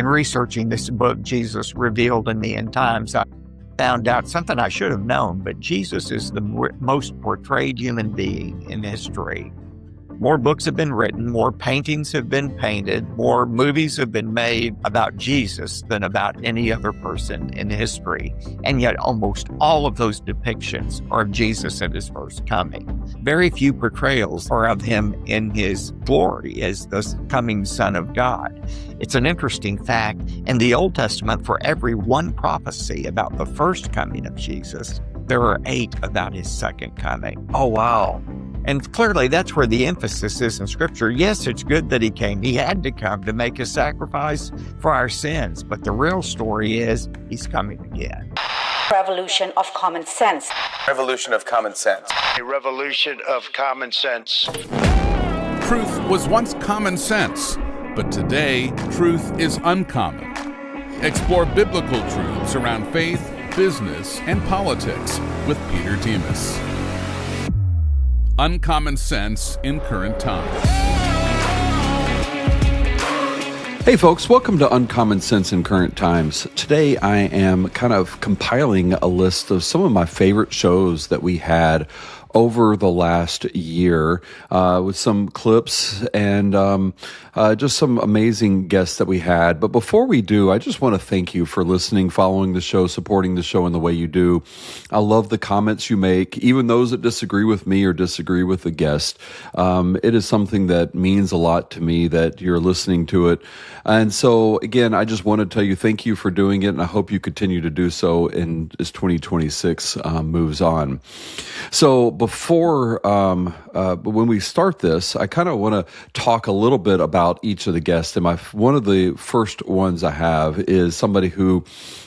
In researching this book, Jesus Revealed in the End Times, I found out something I should have known, but Jesus is the most portrayed human being in history. More books have been written, more paintings have been painted, more movies have been made about Jesus than about any other person in history. And yet almost all of those depictions are of Jesus at his first coming. Very few portrayals are of him in his glory as the coming Son of God. It's an interesting fact. In the Old Testament, for every one prophecy about the first coming of Jesus, there are 8 about his second coming. Oh, wow. And clearly, that's where the emphasis is in Scripture. Yes, it's good that he came. He had to come to make a sacrifice for our sins. But the real story is he's coming again. Revolution of common sense. Revolution of common sense. A revolution of common sense. Truth was once common sense, but today, truth is uncommon. Explore biblical truths around faith, business, and politics with Peter Demas. Uncommon Sense in Current Times. Hey folks, welcome to Uncommon Sense in Current Times. Today I am kind of compiling a list of some of my favorite shows that we had over the last year, with some clips and just some amazing guests that we had. But before we do, I just want to thank you for listening, following the show, supporting the show in the way you do. I love the comments you make, even those that disagree with me or disagree with the guest. It is something that means a lot to me that you're listening to it. And so, again, I just want to tell you thank you for doing it, and I hope you continue to do so as 2026 moves on. So before, when we start this, I kind of want to talk a little bit about each of the guests. And one of the first ones I have is somebody who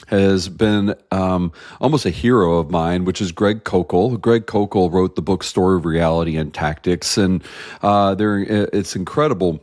has been almost a hero of mine, which is Greg Koukl. Greg Koukl wrote the book Story of Reality and Tactics, and it's incredible.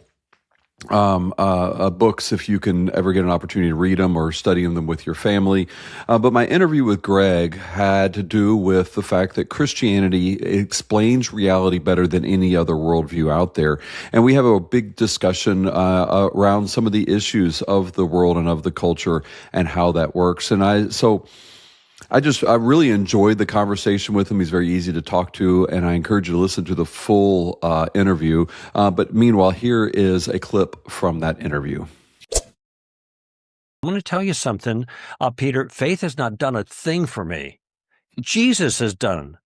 Books, if you can ever get an opportunity to read them or study them with your family. But my interview with Greg had to do with the fact that Christianity explains reality better than any other worldview out there. And we have a big discussion around some of the issues of the world and of the culture and how that works. And I really enjoyed the conversation with him. He's very easy to talk to, and I encourage you to listen to the full interview. But meanwhile, here is a clip from that interview. I'm going to tell you something, Peter. Faith has not done a thing for me. Jesus has done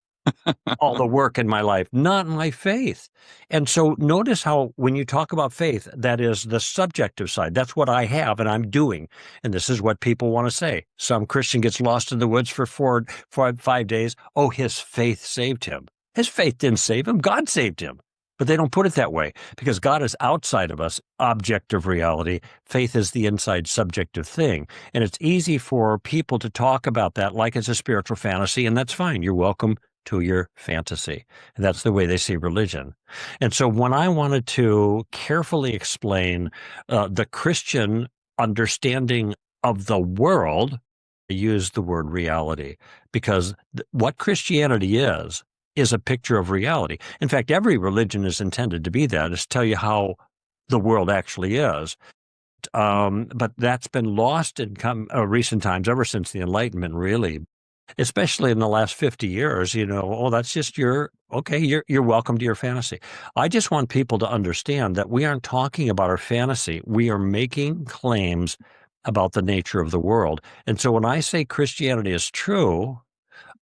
all the work in my life, not my faith. And so notice how when you talk about faith, that is the subjective side. That's what I have and I'm doing. And this is what people want to say. Some Christian gets lost in the woods for 5 days. Oh, his faith saved him. His faith didn't save him. God saved him. But they don't put it that way because God is outside of us, objective reality. Faith is the inside subjective thing. And it's easy for people to talk about that like it's a spiritual fantasy, and that's fine. You're welcome to your fantasy. And that's the way they see religion. And so when I wanted to carefully explain the Christian understanding of the world, I used the word reality because what Christianity is a picture of reality. In fact, every religion is intended to be that, is to tell you how the world actually is. But that's been lost in recent times, ever since the Enlightenment, really. Especially in the last 50 years, that's just you're welcome to your fantasy. I just want people to understand that we aren't talking about our fantasy. We are making claims about the nature of the world. And so when I say Christianity is true,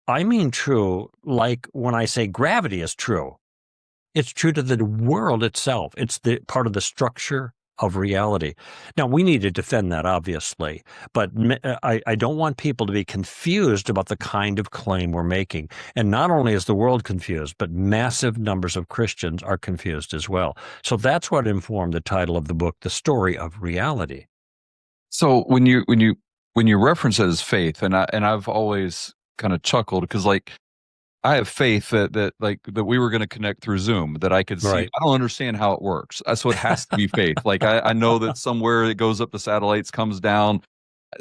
I mean true like when I say gravity is true. It's true to the world itself. It's the part of the structure of reality. Now, we need to defend that, obviously, but I don't want people to be confused about the kind of claim we're making. And not only is the world confused, but massive numbers of Christians are confused as well. So that's what informed the title of the book, The Story of Reality. So when you reference it as faith, and I've always kind of chuckled because I have faith that we were going to connect through Zoom, that I could see. Right. I don't understand how it works. So it has to be faith. I know that somewhere it goes up the satellites, comes down.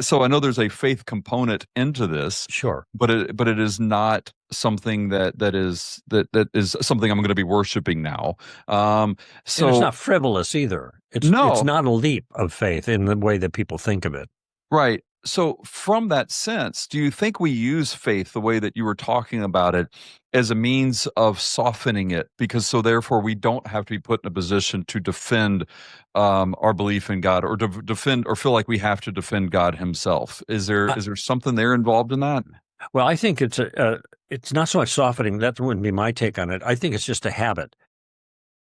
So I know there's a faith component into this. Sure. But it is not something that is something I'm going to be worshiping now. And it's So not frivolous either. It's no, not a leap of faith in the way that people think of it. right. So from that sense, do you think we use faith the way that you were talking about it as a means of softening it? Because so therefore we don't have to be put in a position to defend our belief in God, or to defend, or feel like we have to defend God himself. Is there something there involved in that? Well, I think it's not so much softening. That wouldn't be my take on it. I think it's just a habit.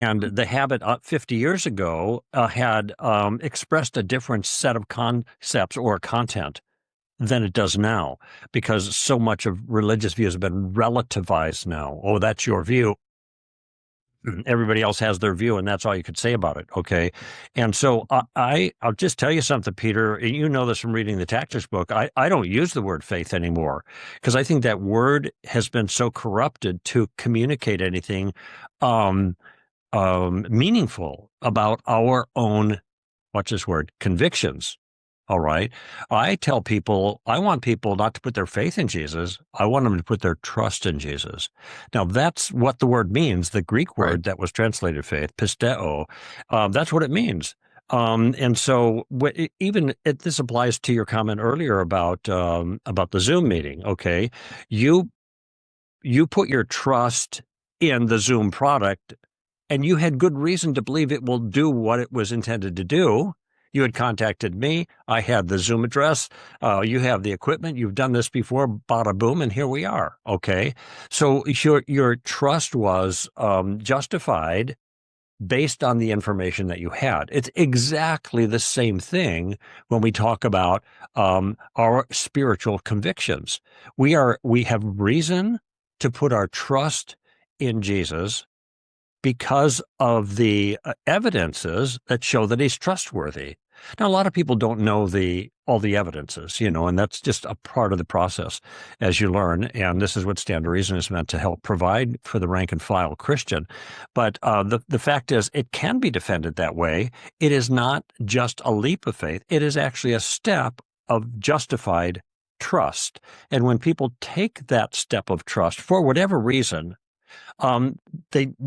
And the habit 50 years ago had expressed a different set of concepts or content than it does now, because so much of religious views have been relativized now. Oh, that's your view. Everybody else has their view, and that's all you could say about it. Okay. And so I'll just tell you something, Peter, and you know this from reading the Tactics book. I don't use the word faith anymore, because I think that word has been so corrupted to communicate anything meaningful about our own, watch this word, convictions. All right. I tell people, I want people not to put their faith in Jesus. I want them to put their trust in Jesus. Now, that's what the word means. The Greek word that was translated faith, pisteo, that's what it means. And so this applies to your comment earlier about the Zoom meeting. Okay. You put your trust in the Zoom product, and you had good reason to believe it will do what it was intended to do. You had contacted me. I had the Zoom address. You have the equipment. You've done this before. Bada boom, and here we are. Okay, so your trust was justified based on the information that you had. It's exactly the same thing when we talk about our spiritual convictions. We have reason to put our trust in Jesus because of the evidences that show that he's trustworthy. Now, a lot of people don't know all the evidences, and that's just a part of the process as you learn. And this is what Stand to Reason is meant to help provide for the rank and file Christian. But the fact is, it can be defended that way. It is not just a leap of faith. It is actually a step of justified trust. And when people take that step of trust for whatever reason,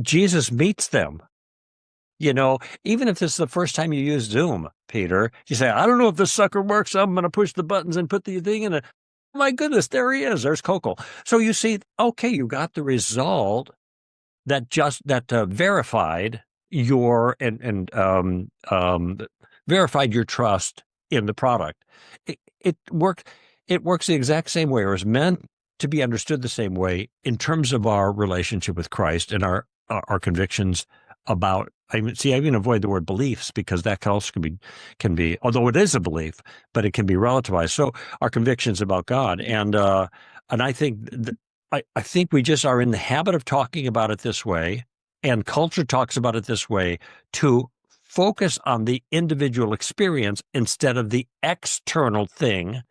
Jesus meets them. Even if this is the first time you use Zoom, Peter, you say, I don't know if this sucker works. I'm going to push the buttons and put the thing in it. My goodness, there he is. There's Koukl. So you see, okay, you got the result that verified your verified your trust in the product. It works the exact same way, or is meant to be understood the same way in terms of our relationship with Christ and our convictions about. I even avoid the word beliefs, because that also can be, although it is a belief, but it can be relativized. So our convictions about God, and I think I think we just are in the habit of talking about it this way, and culture talks about it this way, to focus on the individual experience instead of the external thing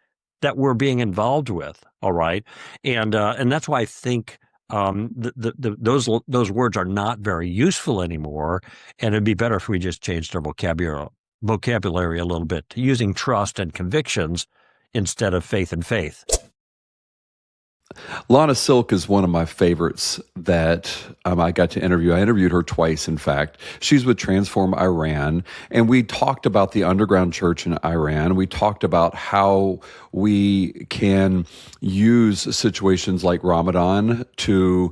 that we're being involved with. All right, and that's why I think those words are not very useful anymore, and it'd be better if we just changed our vocabulary a little bit to using trust and convictions instead of faith and faith. Lana Silk is one of my favorites that I got to interview. I interviewed her twice, in fact. She's with Transform Iran, and we talked about the underground church in Iran. We talked about how we can use situations like Ramadan to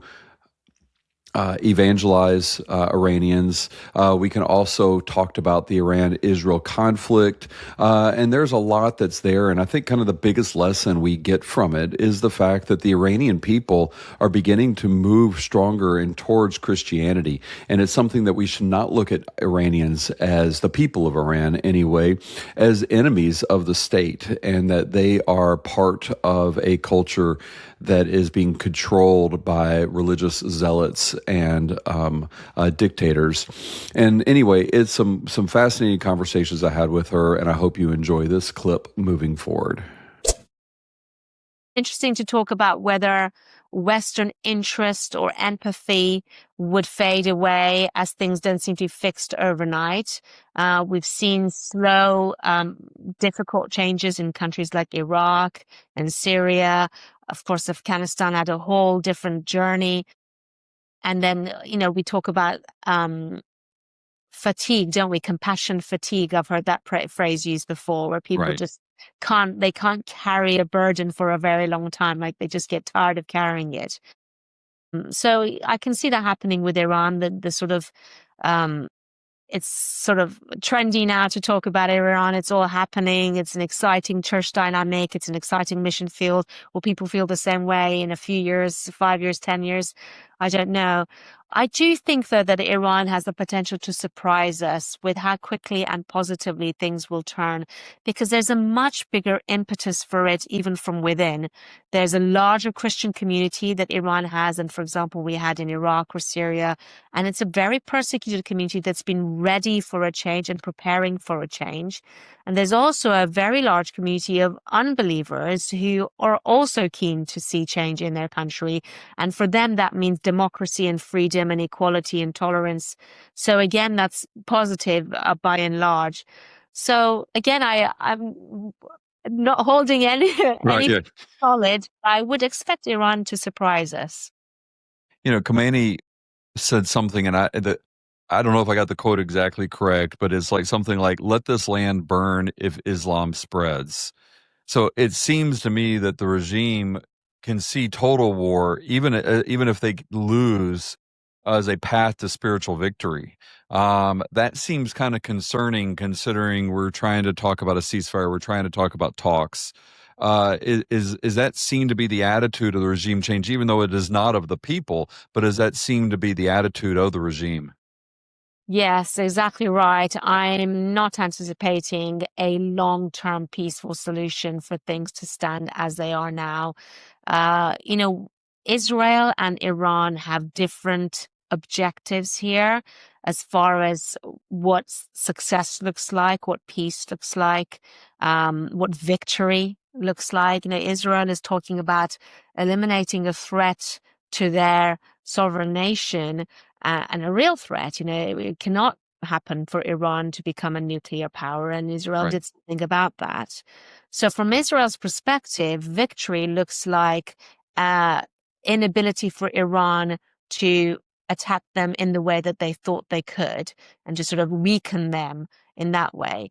evangelize Iranians. We can also talk about the Iran-Israel conflict, and there's a lot that's there. And I think kind of the biggest lesson we get from it is the fact that the Iranian people are beginning to move stronger and towards Christianity. And it's something that we should not look at Iranians, as the people of Iran anyway, as enemies of the state, and that they are part of a culture that is being controlled by religious zealots and dictators. And anyway, it's some fascinating conversations I had with her, and I hope you enjoy this clip moving forward. Interesting to talk about whether Western interest or empathy would fade away as things don't seem to be fixed overnight. We've seen slow, difficult changes in countries like Iraq and Syria. Of course, Afghanistan had a whole different journey. And then, we talk about fatigue, don't we? Compassion fatigue. I've heard that phrase used before, where people Right. just can't carry a burden for a very long time. Like they just get tired of carrying it. So I can see that happening with Iran, the sort of, it's sort of trendy now to talk about Iran. It's all happening. It's an exciting church dynamic. It's an exciting mission field. Will people feel the same way in a few years, 5 years, 10 years? I don't know. I do think, though, that Iran has the potential to surprise us with how quickly and positively things will turn, because there's a much bigger impetus for it, even from within. There's a larger Christian community that Iran has than, for example, we had in Iraq or Syria. And it's a very persecuted community that's been ready for a change and preparing for a change. And there's also a very large community of unbelievers who are also keen to see change in their country. And for them, that means democracy and freedom and equality and tolerance. So again, that's positive by and large. So again, I'm not holding anything solid. I would expect Iran to surprise us. Khomeini said something, and I don't know if I got the quote exactly correct, but it's like something like, "Let this land burn if Islam spreads." So it seems to me that the regime can see total war, even if they lose, as a path to spiritual victory. That seems kind of concerning, considering we're trying to talk about a ceasefire, we're trying to talk about talks. Is that seen to be the attitude of the regime change, even though it is not of the people, but does that seem to be the attitude of the regime? Yes, exactly right. I'm not anticipating a long-term peaceful solution for things to stand as they are now. Israel and Iran have different objectives here as far as what success looks like, what peace looks like, what victory looks like. Israel is talking about eliminating a threat to their sovereign nation, and a real threat. It cannot happen for Iran to become a nuclear power, and Israel did something about that. So from Israel's perspective, victory looks like inability for Iran to attack them in the way that they thought they could, and to sort of weaken them in that way.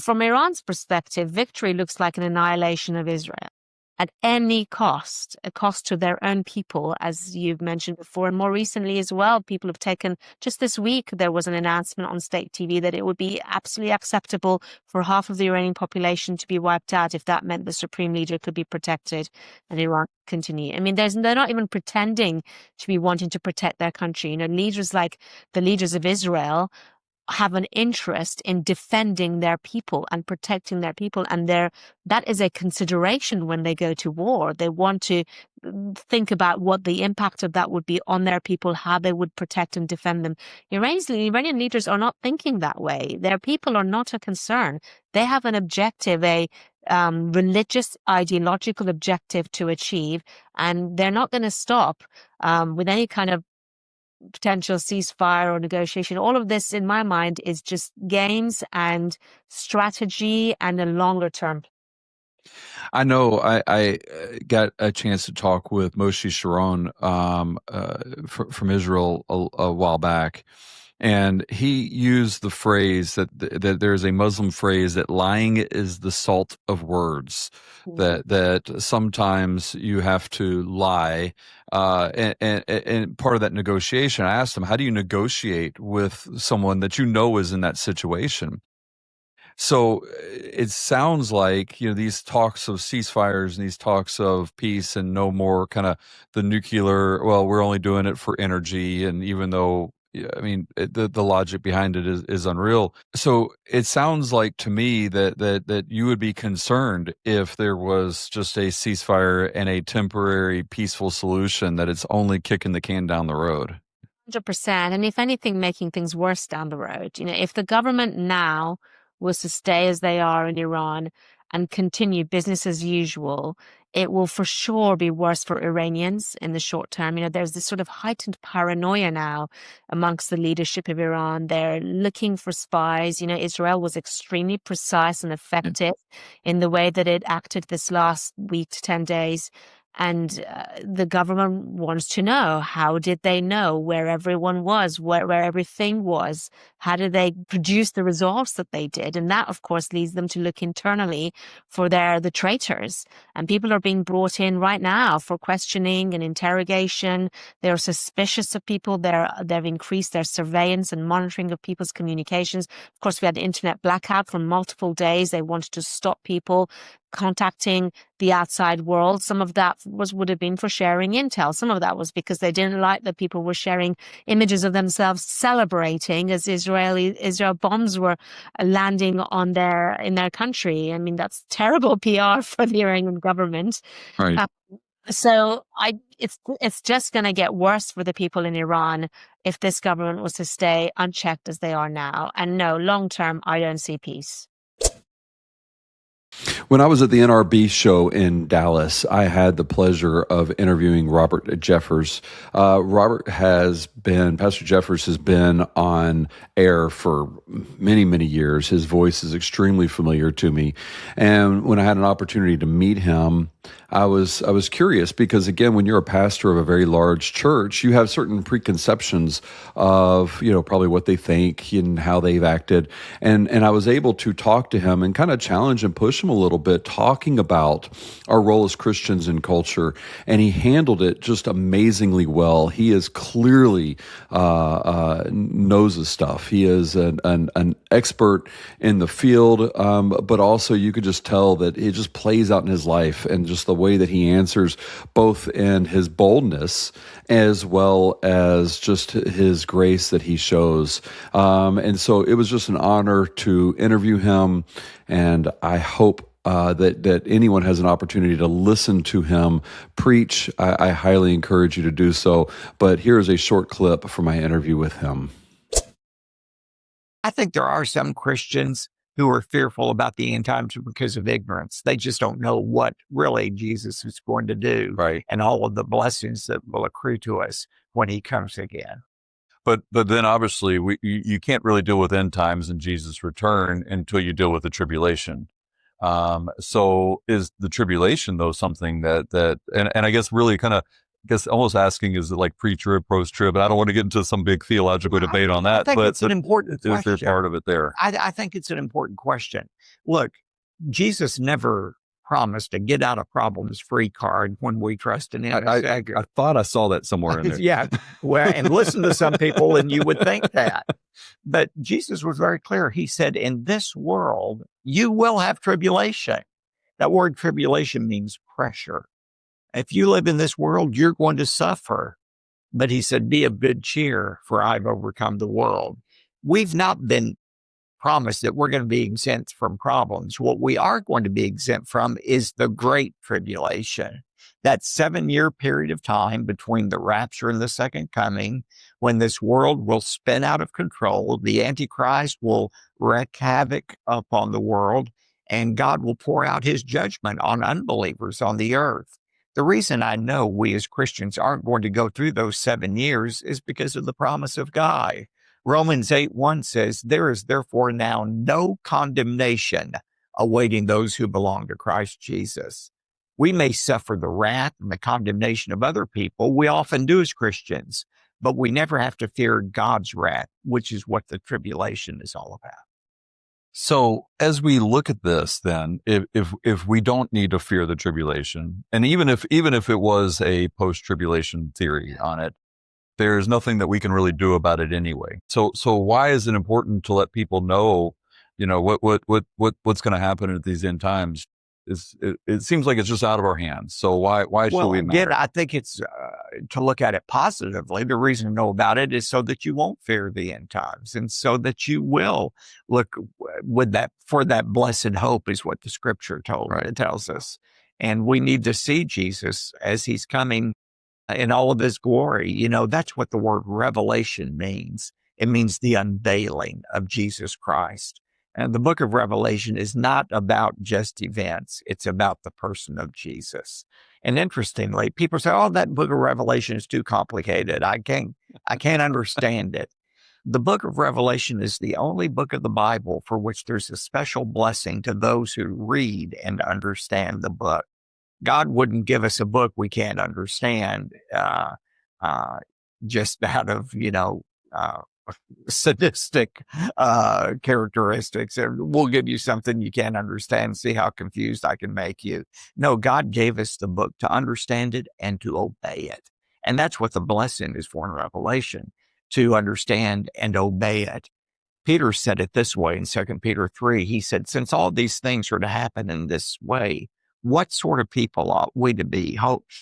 From Iran's perspective, victory looks like an annihilation of Israel at any cost, a cost to their own people, as you've mentioned before. And more recently as well, people have taken, just this week, there was an announcement on state TV that it would be absolutely acceptable for half of the Iranian population to be wiped out if that meant the supreme leader could be protected and Iran continue. I mean, they're not even pretending to be wanting to protect their country. Leaders like the leaders of Israel have an interest in defending their people and protecting their people. And that is a consideration when they go to war. They want to think about what the impact of that would be on their people, how they would protect and defend them. Iranian leaders are not thinking that way. Their people are not a concern. They have an objective, a religious, ideological objective to achieve, and they're not going to stop with any kind of potential ceasefire or negotiation. All of this, in my mind, is just games and strategy and a longer term. I know I got a chance to talk with Moshe Sharon from Israel a while back, and he used the phrase that there's a Muslim phrase that lying is the salt of words. That sometimes you have to lie, and part of that negotiation, I asked him, how do you negotiate with someone that is in that situation? So it sounds like, these talks of ceasefires and these talks of peace and no more kind of the nuclear, well, we're only doing it for energy. And even though, the logic behind it is unreal. So it sounds like to me that you would be concerned if there was just a ceasefire and a temporary peaceful solution, that it's only kicking the can down the road. 100%. And if anything, making things worse down the road. If the government now was to stay as they are in Iran and continue business as usual, it will for sure be worse for Iranians in the short term. There's this sort of heightened paranoia now amongst the leadership of Iran. They're looking for spies. Israel was extremely precise and effective in the way that it acted this last week to 10 days. And the government wants to know, how did they know where everyone was, where everything was? How did they produce the results that they did? And that, of course, leads them to look internally for the traitors. And people are being brought in right now for questioning and interrogation. They're suspicious of people. They've increased their surveillance and monitoring of people's communications. Of course, we had an internet blackout for multiple days. They wanted to stop people contacting the outside world. Some of that would have been for sharing intel. Some of that was because they didn't like that people were sharing images of themselves celebrating as Israel bombs were landing in their country. I mean, that's terrible PR for the Iranian government. Right. So it's just going to get worse for the people in Iran if this government was to stay unchecked as they are now. And no, long term, I don't see peace. When I was at the NRB show in Dallas, I had the pleasure of interviewing Robert Jeffress. Pastor Jeffress has been on air for many, many years. His voice is extremely familiar to me. And when I had an opportunity to meet him, I was curious because, again, when you're a pastor of a very large church, you have certain preconceptions of, probably what they think and how they've acted. And I was able to talk to him and kind of challenge and push him a little bit, talking about our role as Christians in culture. And he handled it just amazingly well. He is clearly knows his stuff. He is an expert in the field, but also you could just tell that it just plays out in his life and just the way that he answers, both in his boldness as well as just his grace that he shows. And so it was just an honor to interview him, and I hope that anyone has an opportunity to listen to him preach. I highly encourage you to do so. But here is a short clip from my interview with him. I think there are some Christians who are fearful about the end times because of ignorance. They just don't know what really Jesus is going to do, right, and all of the blessings that will accrue to us when he comes again. But then obviously you can't really deal with end times and Jesus' return until you deal with the tribulation. So is the tribulation though something that I guess really kind of almost asking, is it like pre-trib, post-trib? And I don't want to get into some big theological debate on that. I think it's an important question. Is there part of it there? I think it's an important question. Look, Jesus never promised a get out of problems free card when we trust in him. I thought I saw that somewhere in there. Yeah. Well, and listen to some people and you would think that. But Jesus was very clear. He said, in this world, you will have tribulation. That word tribulation means pressure. If you live in this world, you're going to suffer. But he said, be of good cheer, for I've overcome the world. We've not been promised that we're going to be exempt from problems. What we are going to be exempt from is the great tribulation, that 7-year period of time between the rapture and the second coming, when this world will spin out of control, the Antichrist will wreak havoc upon the world, and God will pour out his judgment on unbelievers on the earth. The reason I know we as Christians aren't going to go through those 7 years is because of the promise of God. Romans 8:1 says, there is therefore now no condemnation awaiting those who belong to Christ Jesus. We may suffer the wrath and the condemnation of other people. We often do as Christians, but we never have to fear God's wrath, which is what the tribulation is all about. So as we look at this, then, if we don't need to fear the tribulation, and even if it was a post-tribulation theory on it, there's nothing that we can really do about it anyway. So why is it important to let people know, what's going to happen at these end times? It seems like it's just out of our hands. So why should we matter? Again, I think it's to look at it positively. The reason to know about it is so that you won't fear the end times, and so that you will look for that blessed hope, is what the Scripture tells us. And we need to see Jesus as he's coming in all of his glory. That's what the word revelation means. It means the unveiling of Jesus Christ. And the book of Revelation is not about just events. It's about the person of Jesus. And interestingly, people say, oh, that book of Revelation is too complicated. I can't understand it. The book of Revelation is the only book of the Bible for which there's a special blessing to those who read and understand the book. God wouldn't give us a book we can't understand just out of, sadistic characteristics. We'll give you something you can't understand. See how confused I can make you. No, God gave us the book to understand it and to obey it. And that's what the blessing is for in Revelation, to understand and obey it. Peter said it this way in 2 Peter 3. He said, since all these things are to happen in this way, what sort of people ought we to be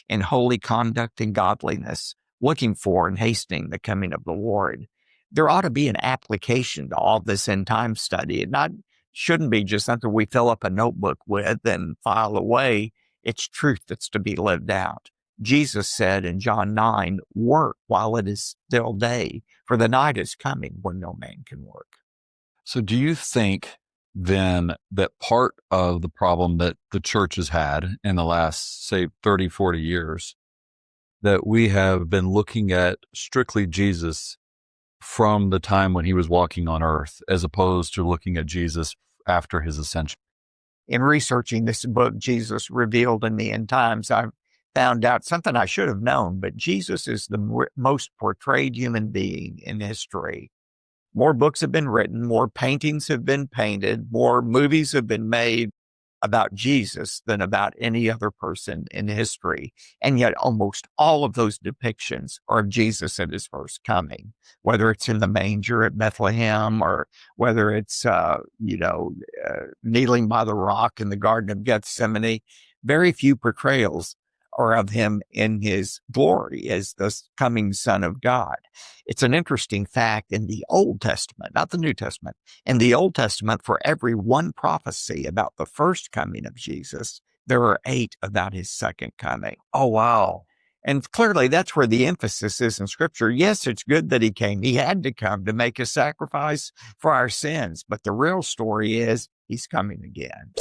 in holy conduct and godliness, looking for and hastening the coming of the Lord? There ought to be an application to all this end time study. It shouldn't be just something we fill up a notebook with and file away. It's truth that's to be lived out. Jesus said in John 9, work while it is still day, for the night is coming when no man can work. So do you think then that part of the problem that the church has had in the last, say, 30, 40 years, that we have been looking at strictly Jesus from the time when he was walking on earth, as opposed to looking at Jesus after his ascension? In researching this book, Jesus Revealed in the End Times, I found out something I should have known, but Jesus is the most portrayed human being in history. More books have been written, more paintings have been painted, more movies have been made about Jesus than about any other person in history. And yet almost all of those depictions are of Jesus at his first coming, whether it's in the manger at Bethlehem or whether it's, kneeling by the rock in the Garden of Gethsemane. Very few portrayals are of him in his glory as the coming Son of God. It's an interesting fact in the Old Testament, not the New Testament. In the Old Testament, for every one prophecy about the first coming of Jesus, there are 8 about his second coming. Oh, wow. And clearly that's where the emphasis is in Scripture. Yes, it's good that he came. He had to come to make a sacrifice for our sins. But the real story is he's coming again.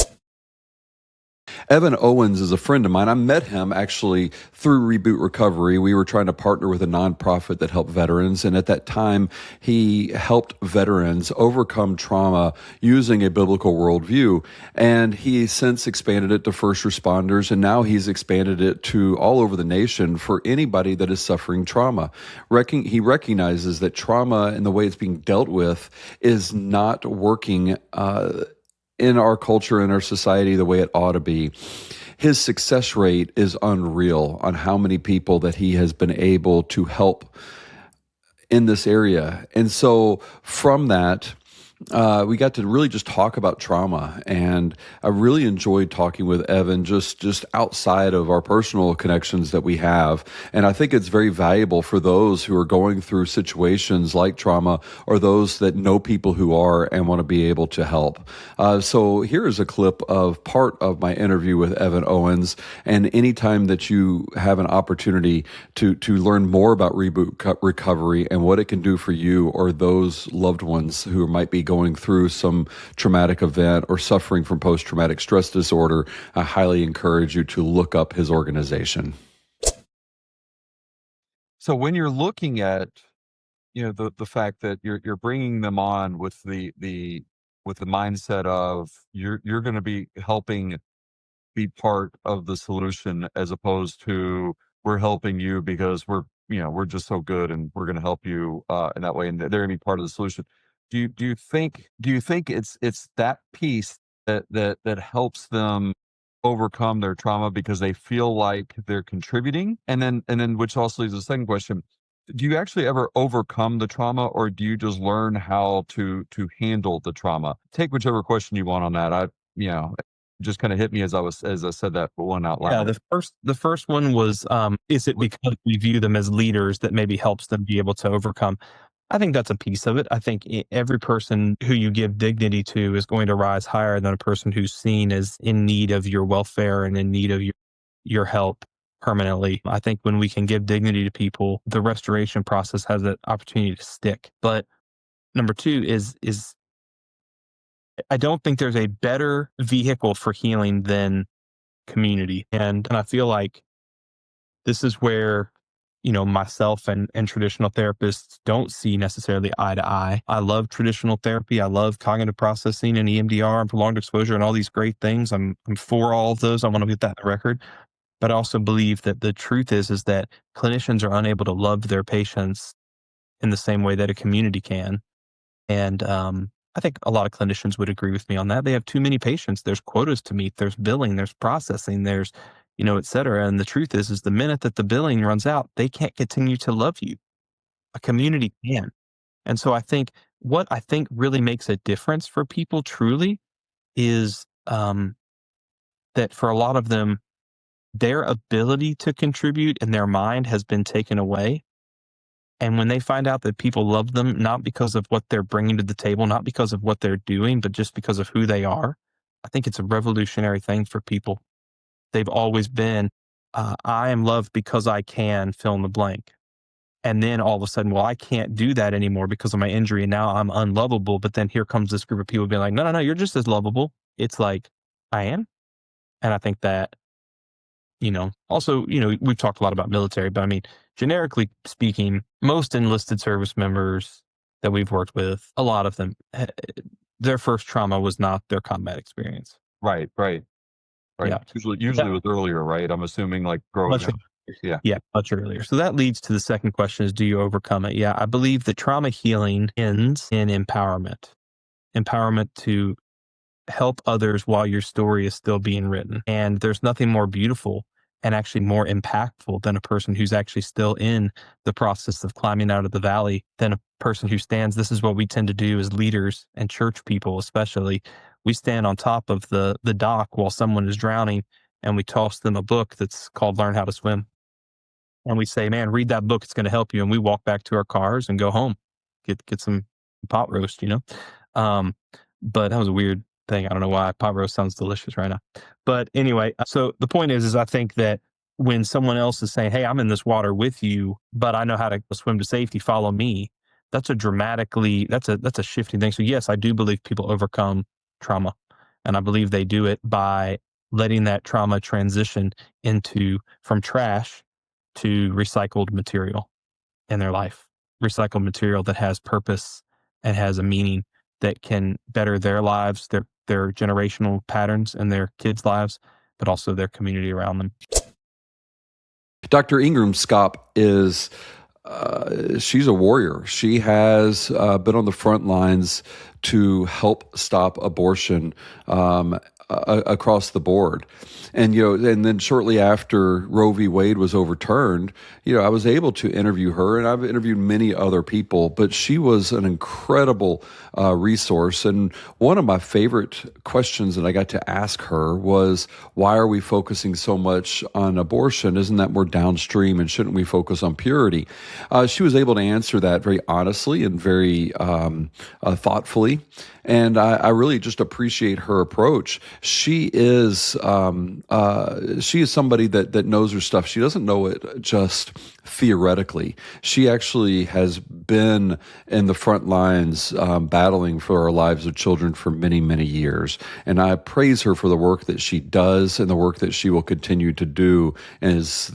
Evan Owens is a friend of mine. I met him actually through Reboot Recovery. We were trying to partner with a nonprofit that helped veterans. And at that time, he helped veterans overcome trauma using a biblical worldview. And he since expanded it to first responders. And now he's expanded it to all over the nation for anybody that is suffering trauma. He recognizes that trauma and the way it's being dealt with is not working in our culture, in our society, the way it ought to be. His success rate is unreal on how many people that he has been able to help in this area. And so from that, we got to really just talk about trauma, and I really enjoyed talking with Evan just outside of our personal connections that we have. And I think it's very valuable for those who are going through situations like trauma, or those that know people who are and want to be able to help. So here is a clip of part of my interview with Evan Owens. And anytime that you have an opportunity to learn more about Reboot Recovery and what it can do for you or those loved ones who might be going through some traumatic event or suffering from post-traumatic stress disorder, I highly encourage you to look up his organization. So when you're looking at, the fact that you're bringing them on with the mindset of you're going to be helping be part of the solution, as opposed to we're helping you because we're just so good and we're going to help you in that way, and they're going to be part of the solution. Do you think it's that piece that helps them overcome their trauma because they feel like they're contributing? And then which also leads to the second question. Do you actually ever overcome the trauma, or do you just learn how to handle the trauma? Take whichever question you want on that. Just kind of hit me as I said that one out loud. Yeah, the first one was, is it because we view them as leaders that maybe helps them be able to overcome? I think that's a piece of it. I think every person who you give dignity to is going to rise higher than a person who's seen as in need of your welfare and in need of your help permanently. I think when we can give dignity to people, the restoration process has an opportunity to stick. But number two is I don't think there's a better vehicle for healing than community. And I feel like this is where, myself and traditional therapists don't see necessarily eye to eye. I love traditional therapy. I love cognitive processing and EMDR and prolonged exposure and all these great things. I'm for all of those. I want to get that on the record. But I also believe that the truth is that clinicians are unable to love their patients in the same way that a community can. And I think a lot of clinicians would agree with me on that. They have too many patients. There's quotas to meet. There's billing. There's processing. There's, et cetera. And the truth is the minute that the billing runs out, they can't continue to love you. A community can. And so I think what I think really makes a difference for people truly is that for a lot of them, their ability to contribute in their mind has been taken away. And when they find out that people love them, not because of what they're bringing to the table, not because of what they're doing, but just because of who they are, I think it's a revolutionary thing for people. They've always been, I am loved because I can fill in the blank. And then all of a sudden, well, I can't do that anymore because of my injury. And now I'm unlovable. But then here comes this group of people being like, no, you're just as lovable. It's like, I am. And I think that, also, we've talked a lot about military, but I mean, generically speaking, most enlisted service members that we've worked with, a lot of them, their first trauma was not their combat experience. Right. Yeah. Usually it was earlier, right? I'm assuming like growing up. Yeah, much earlier. So that leads to the second question is, do you overcome it? Yeah, I believe that trauma healing ends in empowerment. Empowerment to help others while your story is still being written. And there's nothing more beautiful and actually more impactful than a person who's actually still in the process of climbing out of the valley than a person who stands. This is what we tend to do as leaders and church people, especially. We stand on top of the dock while someone is drowning, and we toss them a book that's called Learn How to Swim. And we say, man, read that book. It's going to help you. And we walk back to our cars and go home, get some pot roast, But that was a weird thing. I don't know why. Pot roast sounds delicious right now. But anyway, so the point is I think that when someone else is saying, hey, I'm in this water with you, but I know how to swim to safety, follow me. That's a shifting thing. So yes, I do believe people overcome trauma. And I believe they do it by letting that trauma transition from trash to recycled material in their life, recycled material that has purpose and has a meaning that can better their lives, their generational patterns and their kids' lives, but also their community around them. Dr. Ingram Skop is, she's a warrior. She has been on the front lines to help stop abortion across the board. And, and then shortly after Roe v. Wade was overturned, I was able to interview her, and I've interviewed many other people, but she was an incredible resource. And one of my favorite questions that I got to ask her was, why are we focusing so much on abortion? Isn't that more downstream, and shouldn't we focus on purity? She was able to answer that very honestly and very thoughtfully. And I really just appreciate her approach. She is somebody that knows her stuff. She doesn't know it just theoretically. She actually has been in the front lines battling for our lives of children for many, many years. And I praise her for the work that she does and the work that she will continue to do as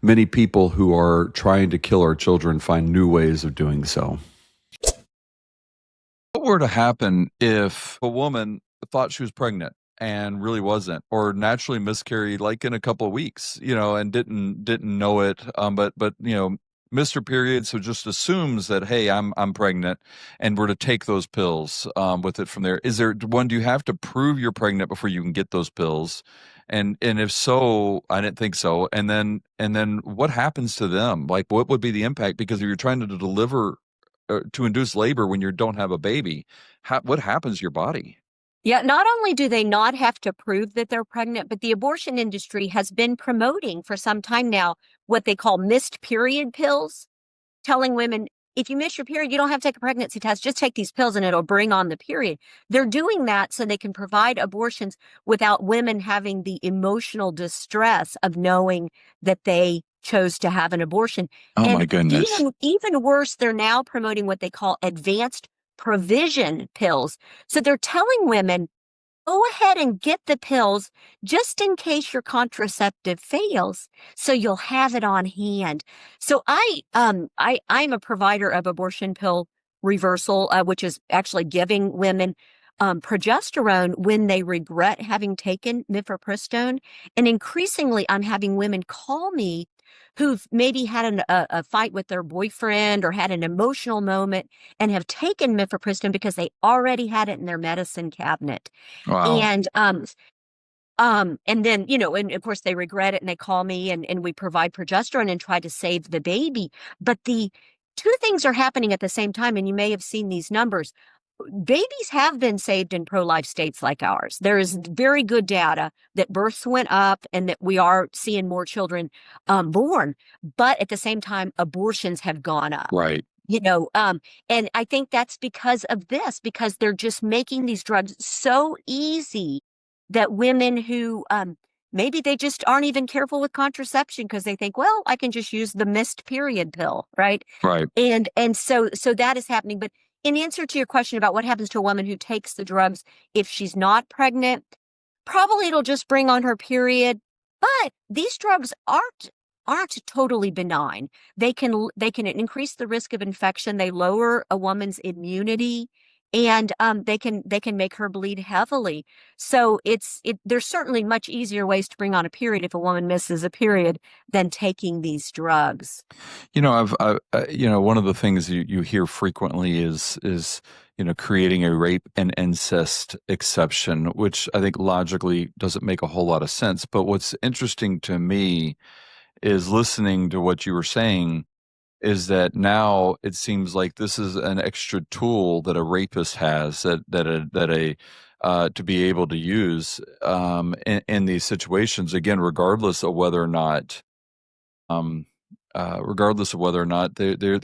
many people who are trying to kill our children find new ways of doing so. What were to happen if a woman thought she was pregnant and really wasn't, or naturally miscarried like in a couple of weeks, and didn't know it, but missed her period, so just assumes that, hey, I'm pregnant, and were to take those pills with it from there? Do you have to prove you're pregnant before you can get those pills? And if so, I didn't think so. And then what happens to them? Like, what would be the impact? Because if you're trying to deliver to induce labor when you don't have a baby, what happens to your body? Yeah, not only do they not have to prove that they're pregnant, but the abortion industry has been promoting for some time now what they call missed period pills, telling women, if you miss your period, you don't have to take a pregnancy test. Just take these pills and it'll bring on the period. They're doing that so they can provide abortions without women having the emotional distress of knowing that they chose to have an abortion. Oh, my goodness. Even worse, they're now promoting what they call advanced provision pills. So they're telling women, go ahead and get the pills just in case your contraceptive fails, so you'll have it on hand. So I'm a provider of abortion pill reversal, which is actually giving women progesterone when they regret having taken mifepristone. And increasingly, I'm having women call me who've maybe had a fight with their boyfriend or had an emotional moment and have taken mifepristone because they already had it in their medicine cabinet. Wow. And then, and of course they regret it and they call me and we provide progesterone and try to save the baby. But the two things are happening at the same time, and you may have seen these numbers. Babies have been saved in pro-life states like ours. There is very good data that births went up and that we are seeing more children born. But at the same time, abortions have gone up. Right. And I think that's because of this, because they're just making these drugs so easy that women who maybe they just aren't even careful with contraception because they think, well, I can just use the missed period pill, right? Right. And so that is happening. But in answer to your question about what happens to a woman who takes the drugs if she's not pregnant, probably it'll just bring on her period. But these drugs aren't totally benign. They can increase the risk of infection. They lower a woman's immunity, and they can make her bleed heavily. So there's certainly much easier ways to bring on a period if a woman misses a period than taking these drugs. One of the things you hear frequently is creating a rape and incest exception, which I think logically doesn't make a whole lot of sense. But what's interesting to me is listening to what you were saying is that now it seems like this is an extra tool that a rapist has to be able to use in these situations, again, regardless of whether or not they're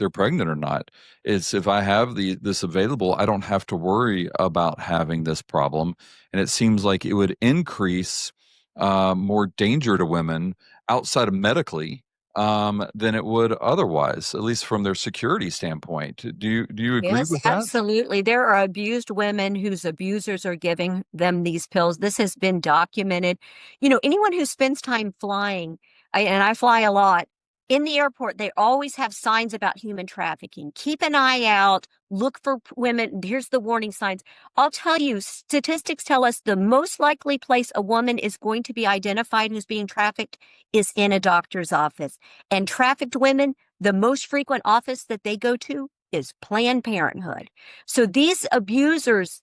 pregnant or not. It's if I have this available, I don't have to worry about having this problem. And it seems like it would increase more danger to women outside of medically than it would otherwise, at least from their security standpoint. Do you agree with that? Absolutely. There are abused women whose abusers are giving them these pills. This has been documented. Anyone who spends time flying, and I fly a lot, in the airport, they always have signs about human trafficking. Keep an eye out. Look for women. Here's the warning signs. I'll tell you, statistics tell us the most likely place a woman is going to be identified who's being trafficked is in a doctor's office. And trafficked women, the most frequent office that they go to is Planned Parenthood. So these abusers,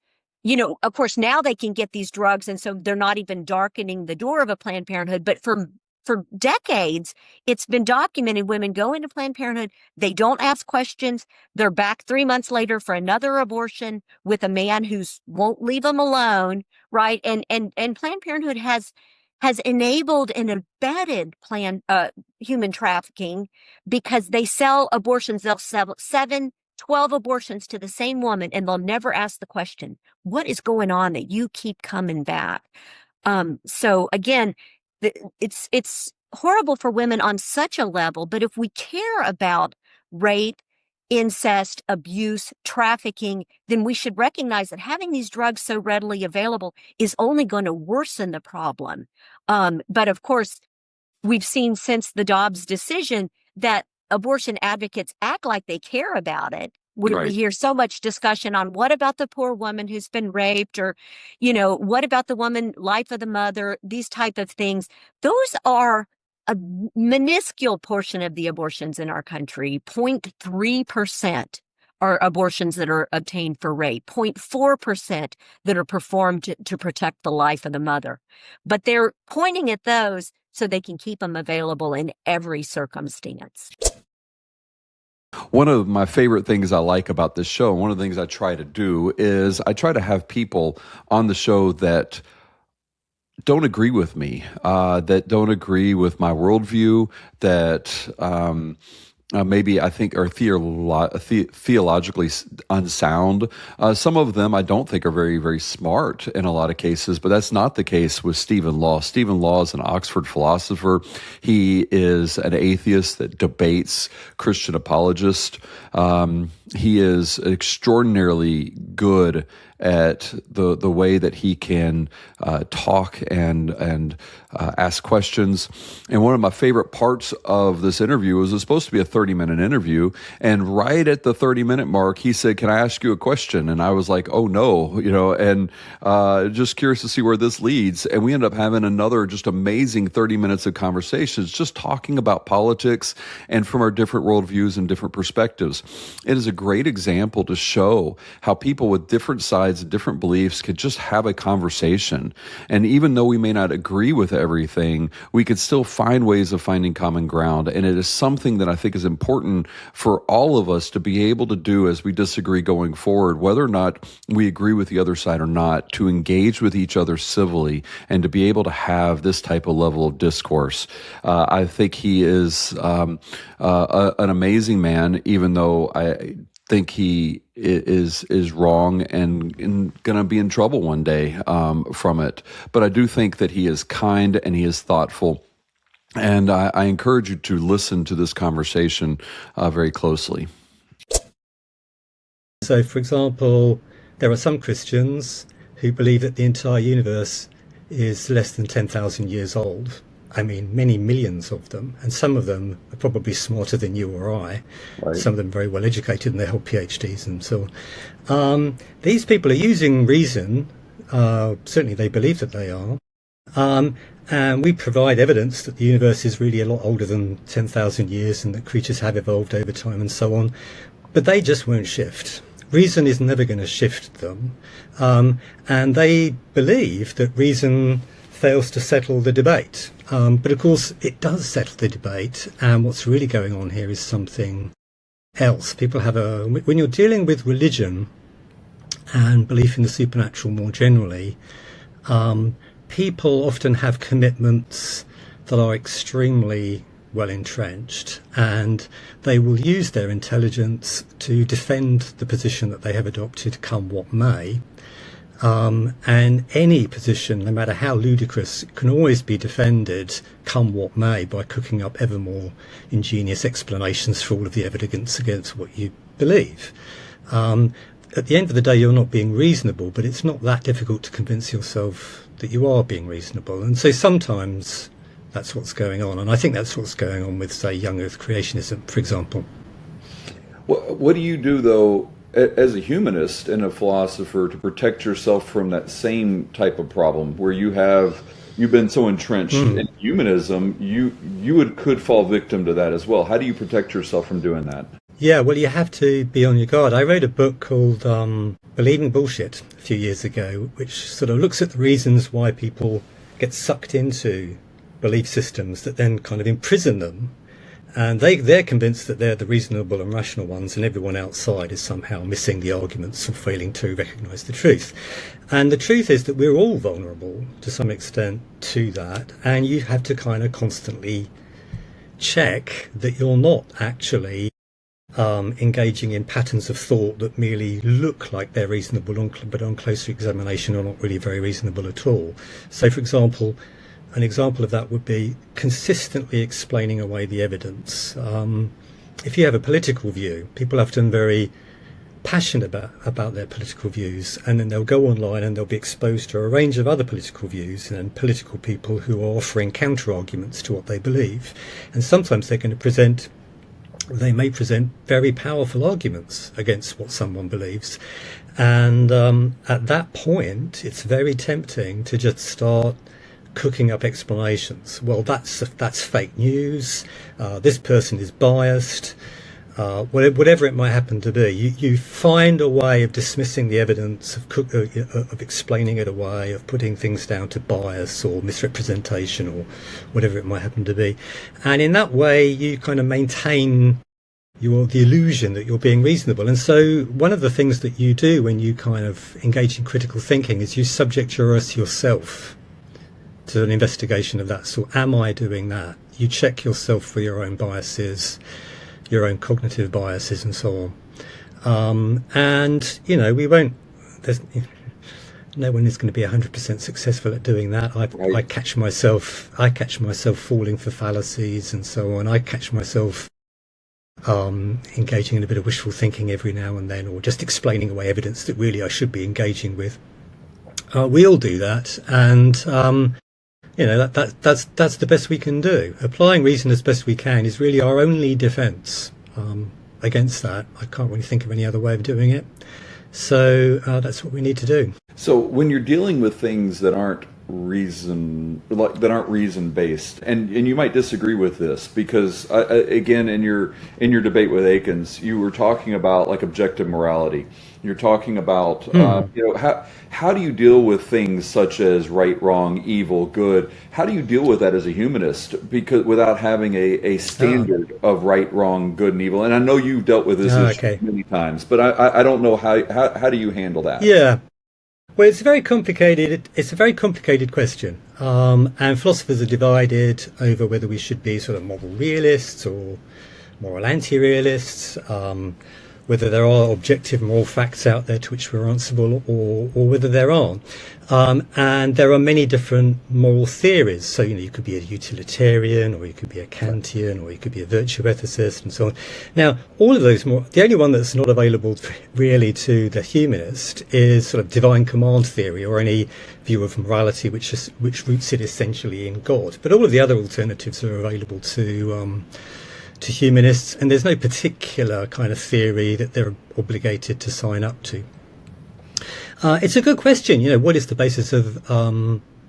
of course, now they can get these drugs, and so they're not even darkening the door of a Planned Parenthood. But for decades, it's been documented women go into Planned Parenthood, they don't ask questions, they're back 3 months later for another abortion with a man who won't leave them alone, right? And Planned Parenthood has enabled and embedded human trafficking because they sell abortions. They'll sell 7, 12 abortions to the same woman, and they'll never ask the question, what is going on that you keep coming back? So again, it's horrible for women on such a level, but if we care about rape, incest, abuse, trafficking, then we should recognize that having these drugs so readily available is only going to worsen the problem. But of course, we've seen since the Dobbs decision that abortion advocates act like they care about it. We hear so much discussion on what about the poor woman who's been raped, or, what about the woman, life of the mother, these type of things. Those are a minuscule portion of the abortions in our country. 0.3% are abortions that are obtained for rape, 0.4% that are performed to protect the life of the mother. But they're pointing at those so they can keep them available in every circumstance. One of my favorite things I like about this show, one of the things I try to do is I try to have people on the show that don't agree with me, that don't agree with my worldview, that maybe I think are theologically unsound. Some of them I don't think are very, very smart in a lot of cases, but that's not the case with Stephen Law. Stephen Law is an Oxford philosopher. He is an atheist that debates Christian apologist. He is extraordinarily good at the way that he can talk and ask questions. And one of my favorite parts of this interview was it was supposed to be a 30-minute interview. And right at the 30-minute mark, he said, "Can I ask you a question?" And I was like, "Oh no," and just curious to see where this leads. And we ended up having another just amazing 30 minutes of conversations, just talking about politics and from our different worldviews and different perspectives. It is a great example to show how people with different sides and different beliefs could just have a conversation. And even though we may not agree with everything, we could still find ways of finding common ground. And it is something that I think is important for all of us to be able to do as we disagree going forward, whether or not we agree with the other side or not, to engage with each other civilly and to be able to have this type of level of discourse. I think he is an amazing man, even though I think he is wrong and going to be in trouble one day from it. But I do think that he is kind and he is thoughtful. And I encourage you to listen to this conversation very closely. So, for example, there are some Christians who believe that the entire universe is less than 10,000 years old. I mean, many millions of them, and some of them are probably smarter than you or I. Right. Some of them very well educated and they hold PhDs and so on. These people are using reason. Certainly they believe that they are. And we provide evidence that the universe is really a lot older than 10,000 years and that creatures have evolved over time and so on. But they just won't shift. Reason is never going to shift them. And they believe that reason fails to settle the debate. But of course, it does settle the debate. And what's really going on here is something else. People have when you're dealing with religion and belief in the supernatural more generally, people often have commitments that are extremely well entrenched, and they will use their intelligence to defend the position that they have adopted, come what may. And any position, no matter how ludicrous, can always be defended, come what may, by cooking up ever more ingenious explanations for all of the evidence against what you believe. At the end of the day, you're not being reasonable, but it's not that difficult to convince yourself that you are being reasonable. And so sometimes that's what's going on. And I think that's what's going on with, say, young earth creationism, for example. What do you do, though, as a humanist and a philosopher, to protect yourself from that same type of problem where you've been so entrenched in humanism, you could fall victim to that as well? How do you protect yourself from doing that? Yeah, well, you have to be on your guard. I wrote a book called Believing Bullshit a few years ago, which sort of looks at the reasons why people get sucked into belief systems that then kind of imprison them. And they're convinced that they're the reasonable and rational ones, and everyone outside is somehow missing the arguments or failing to recognise the truth. And the truth is that we're all vulnerable to some extent to that, and you have to kind of constantly check that you're not actually engaging in patterns of thought that merely look like they're reasonable, but on closer examination are not really very reasonable at all. So, for example, an example of that would be consistently explaining away the evidence. If you have a political view, people are often very passionate about their political views, and then they'll go online and they'll be exposed to a range of other political views and political people who are offering counter-arguments to what they believe. And sometimes they may present very powerful arguments against what someone believes. And at that point, it's very tempting to just start cooking up explanations. Well, that's fake news. This person is biased. Whatever it might happen to be, you find a way of dismissing the evidence, of explaining it away, of putting things down to bias or misrepresentation or whatever it might happen to be. And in that way, you kind of maintain the illusion that you're being reasonable. And so one of the things that you do when you kind of engage in critical thinking is you subject yourself to an investigation of that sort. Am I doing that? You check yourself for your own biases. your own cognitive biases and so on. And, you know, we won't, no one is going to be 100% successful at doing that. I catch myself falling for fallacies and so on. I catch myself engaging in a bit of wishful thinking every now and then, or just explaining away evidence that really I should be engaging with. We all do that, and you know, that's the best we can do. Applying reason as best we can is really our only defence against that. I can't really think of any other way of doing it. So that's what we need to do. So when you're dealing with things that aren't reason based, and you might disagree with this, because again, in your debate with Akins, you were talking about like objective morality. You're talking about you know, how do you deal with things such as right, wrong, evil, good? How do you deal with that as a humanist, because without having a standard of right, wrong, good, and evil? And I know you've dealt with this issue many times, but I don't know how do you handle that? Yeah. Well, it's a very complicated question, and philosophers are divided over whether we should be sort of moral realists or moral anti-realists, whether there are objective moral facts out there to which we're answerable, or whether there aren't. And there are many different moral theories. So, you know, you could be a utilitarian, or you could be a Kantian, or you could be a virtue ethicist, and so on. Now, all of those the only one that's not available really to the humanist is sort of divine command theory, or any view of morality which roots it essentially in God. But all of the other alternatives are available to humanists, and there's no particular kind of theory that they're obligated to sign up to. It's a good question, you know, what is the basis of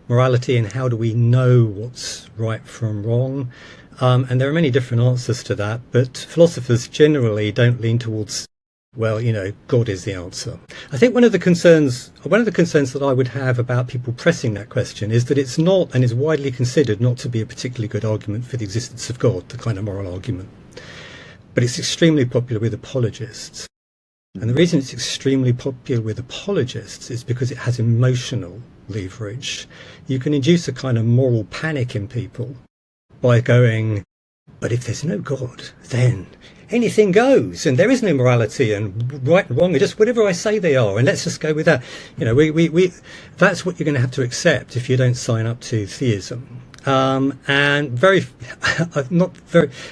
morality, and how do we know what's right from wrong? And there are many different answers to that, but philosophers generally don't lean towards, well, you know, God is the answer. I think one of the concerns that I would have about people pressing that question is that it's not, and is widely considered not to be, a particularly good argument for the existence of God, the kind of moral argument. But it's extremely popular with apologists. And the reason it's extremely popular with apologists is because it has emotional leverage. You can induce a kind of moral panic in people by going, but if there's no God, then anything goes, and there is no morality, and right and wrong are just whatever I say they are, and let's just go with that. You know, we that's what you're going to have to accept if you don't sign up to theism. And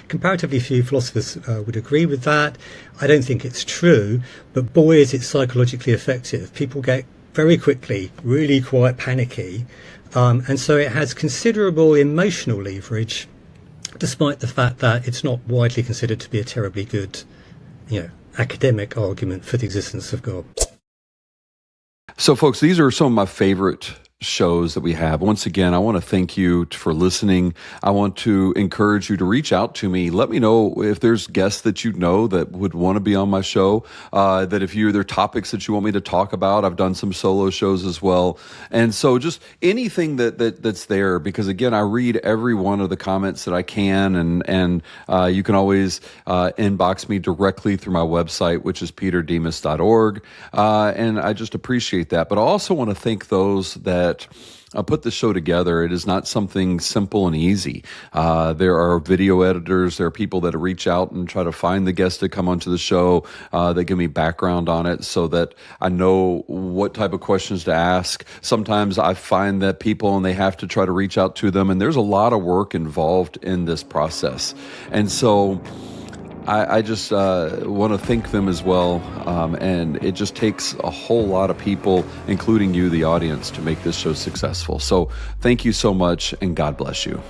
comparatively few philosophers would agree with that. I don't think it's true, but boy, is it psychologically effective. People get very quickly really quite panicky, and so it has considerable emotional leverage, despite the fact that it's not widely considered to be a terribly good, you know, academic argument for the existence of God. So, folks, these are some of my favorite shows that we have. Once again, I want to thank you for listening. I want to encourage you to reach out to me. Let me know if there's guests that you know that would want to be on my show, that if there are topics that you want me to talk about. I've done some solo shows as well. And so just anything that's there, because again, I read every one of the comments that I can, and you can always inbox me directly through my website, which is peterdemas.org. And I just appreciate that. But I also want to thank those that put the show together. It is not something simple and easy. There are video editors. There are people that reach out and try to find the guests to come onto the show, that give me background on it so that I know what type of questions to ask. Sometimes I find that people, and they have to try to reach out to them, and there's a lot of work involved in this process. And so I just want to thank them as well, and it just takes a whole lot of people, including you, the audience, to make this show successful. So thank you so much, and God bless you.